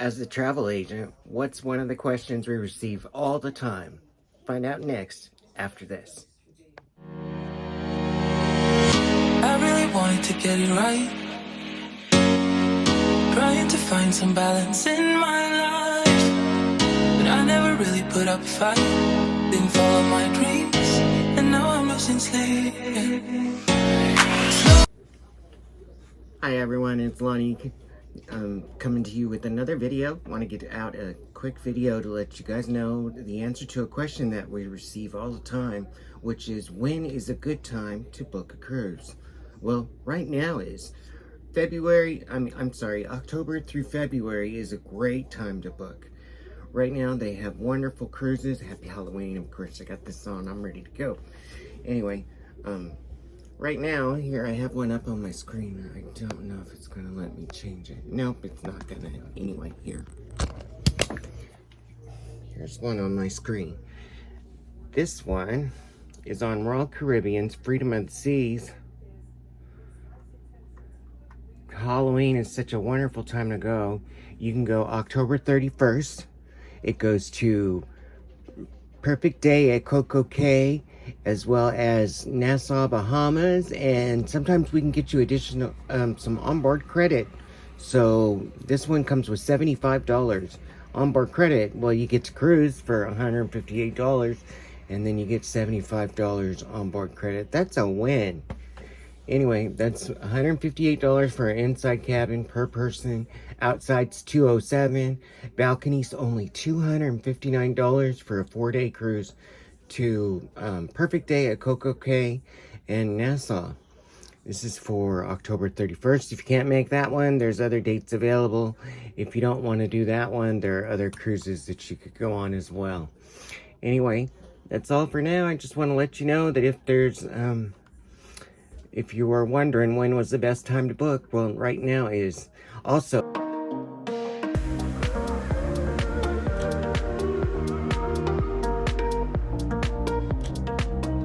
As a travel agent, what's one of the questions we receive all the time? Find out next after this. I really wanted to get it right, trying to find some balance in my life, but I never really put up a fight, didn't follow my dreams, and now I'm losing sleep. Hi everyone, it's Lonnie coming to you with another video. Want to get out a quick video to let you guys know the answer to a question that we receive all the time, which is when is a good time to book a cruise? Well, right now is October through February is a great time to book. Right now they have wonderful cruises. Happy Halloween, of course. I got this on, I'm ready to go. Anyway, right now, here I have one up on my screen. I don't know if it's gonna let me change it. Nope, it's not gonna. Anyway, here's one on my screen. This one is on Royal Caribbean's Freedom of the Seas. Halloween is such a wonderful time to go. You can go October 31st. It goes to Perfect Day at Coco Cay, as well as Nassau, Bahamas, and sometimes we can get you additional some onboard credit. So this one comes with $75 onboard credit. Well, you get to cruise for $158, and then you get $75 onboard credit. That's a win. Anyway, that's $158 for an inside cabin per person. Outside's $207. Balcony's only $259 for a 4-day cruise to Perfect Day at Coco Cay and Nassau. This is for October 31st. If you can't make that one, there's other dates available. If you don't want to do that one, there are other cruises that you could go on as well. Anyway, that's all for now. I just want to let you know that if you were wondering when was the best time to book, well, right now is. Also,